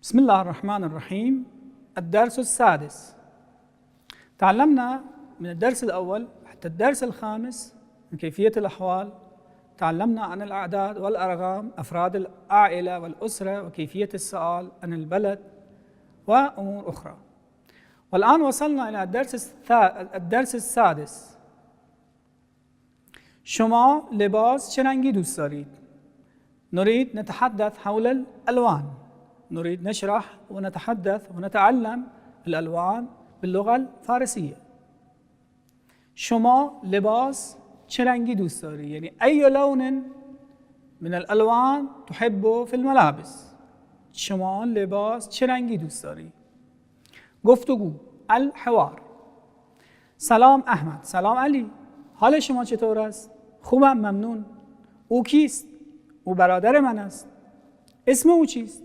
بسم الله الرحمن الرحيم. الدرس السادس. تعلمنا من الدرس الأول حتى الدرس الخامس من كيفية الأحوال. تعلمنا عن الأعداد والأرقام، أفراد العائلة والأسرة، وكيفية السؤال عن البلد وأمور أخرى. والآن وصلنا إلى الدرس السادس. شما لباس چه رنگی دوست دارید؟ نريد نتحدث حول الألوان. نريد نشرح ونتحدث ونتعلم الألوان باللغة الفارسية. شما لباس چه رنگی دوست داری؟ يعني أي لون من الألوان تحبه في الملابس؟ شما لباس چه رنگی دوست داری؟ گفتگو، الحوار. سلام احمد. سلام علی. حال شما چطور است؟ خوبم، ممنون. او کیست؟ او برادر من است. اسم او چیست؟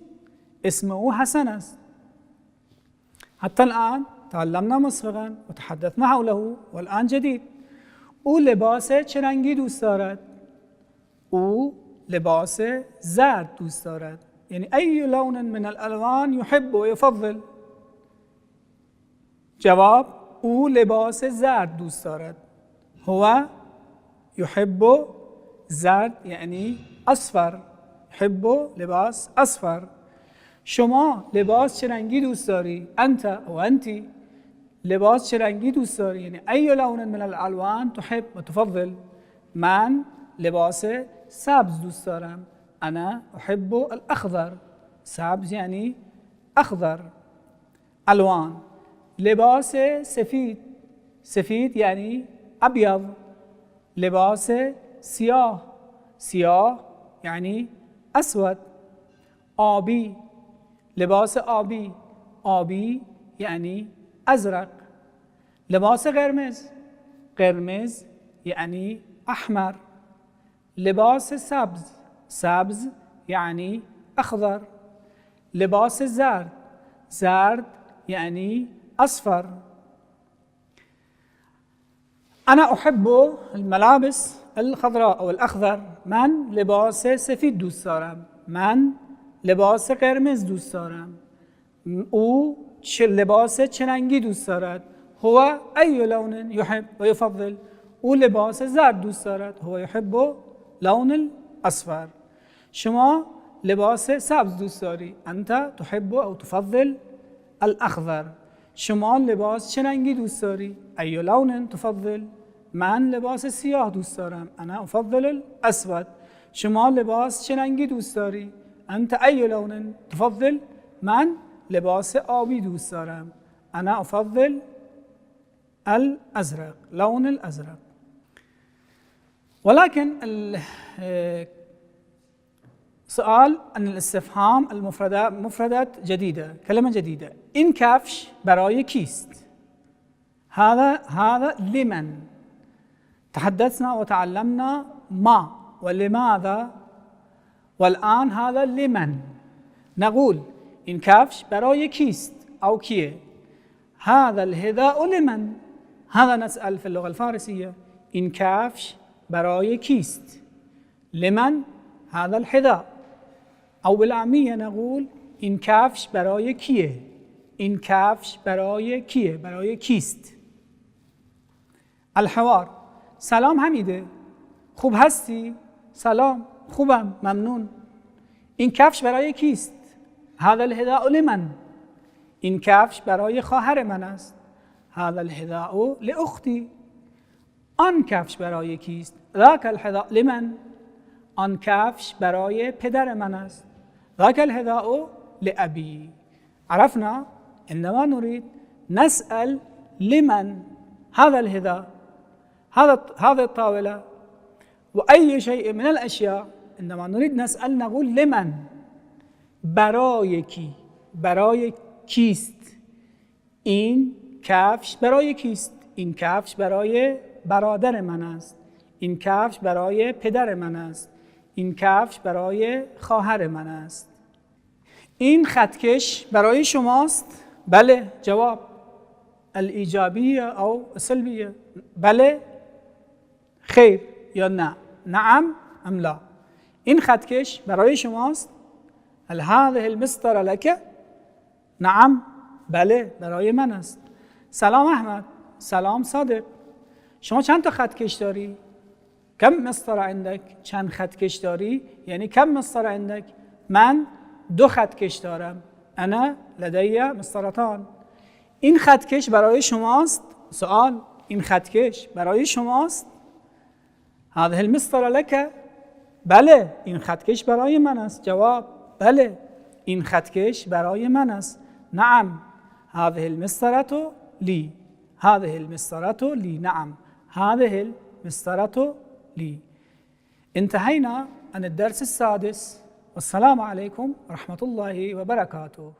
اسم او حسن است. حتى الآن تعلمنا مسبقا وتحدثنا حوله والآن جديد. او لباس چه رنگی دوست دارد؟ او لباس زرد دوست دارد. يعني أي لون من الألوان يحب ويفضل؟ جواب: او لباس زرد دوست دارد. هو يحب زرد يعني أصفر. يحب لباس أصفر. شما لباس چه رنگی دوست داری؟ انت او انتی لباس چه رنگی دوست داری؟ يعني أي لون من الألوان تحب وتفضل؟ من لباس سبز دوست دارم. أنا أحب الأخضر. سبز يعني أخضر. ألوان. لباس سفید. سفید يعني أبيض. لباس سیاه. سیاه يعني أسود. آبی. لباس آبی. آبی يعني أزرق. لباس قرمز. قرمز يعني أحمر. لباس سبز. سبز يعني أخضر. لباس زرد. زرد يعني أصفر. أنا أحب الملابس الخضراء أو الأخضر. من لباس سفید دوست دارم. من لباس قرمز دوست دارم. او لباس چه رنگی دوست دارد؟ هو أي لون يحب ويفضل؟ او لباس زرد دوست دارد. هو يحب لون الأصفر. شما لباس سبز دوست داری. أنت تحب أو تفضل الأخضر. شما لباس چه رنگی دوست داری؟ أي لون تفضل؟ من لباس سیاه دوست دارم. أنا أفضل الأسود. شما لباس چه رنگی دوست داری؟ أنت أي لون تفضل؟ من لباس آبی دوست دارم. أنا أفضل الأزرق. لون الأزرق. ولكن سؤال عن الاستفهام مفردات جديدة، كلمة جديدة. این کفش برای کیست؟ هذا لمن. تحدثنا وتعلمنا ما ولماذا، والآن هذا لمن. نقول این کفش برای کیست أو کیه. هذا الحذاء لمن. هذا نسأل في اللغة الفارسية. این کفش برای کیست؟ لمن هذا الحذاء. أو بالعامية نقول این کفش برای کیه. این کفش برای کیه، برای کیست. الحوار. سلام حمیده. خوب هستی؟ سلام، خوبم، ممنون. این کفش برای کیست؟ هذا الحذاء لمن. این کفش برای خواهر من است. هذا الحذاء لأختي. آن کفش برای کیست؟ ذاك الحذاء لمن. آن کفش برای پدر من است. ذاك الحذاء لأبي. عرفنا عندما نريد نسأل لمن هذا الحذاء، هذا الطاولة وأي شيء من الأشياء، عندما نريد نسأل نقول لمن. برای کی؟ برای کیست؟ این کفش برای کیست؟ این کفش برای برادر من است. این کفش برای پدر من است. این کفش برای خواهر من است. این خطکش برای شماست؟ بله. جواب: الإيجابية أو السلبية. بله، خیر یا نه. نعم ام لا. این خطکش برای شماست؟ هل هذه المسطرة لك؟ نعم، بله برای من است. سلام احمد. سلام صادق. شما چند تا خطکش داری؟ کم مسطره عندك؟ چند خطکش داری؟ یعنی کم مسطره عندك؟ من 2 خطکش دارم. انا لدي مسطرتان. این خطکش برای شماست؟ سوال، این خطکش برای شماست؟ هذه المسطره لك؟ بله این خطکش برای من است. جواب، بله این خطکش برای من است. نعم هذه المسطره لي. هذه المسطره لي. نعم هذه المسطره لي. انتهينا عن الدرس السادس، والسلام عليكم ورحمة الله وبركاته.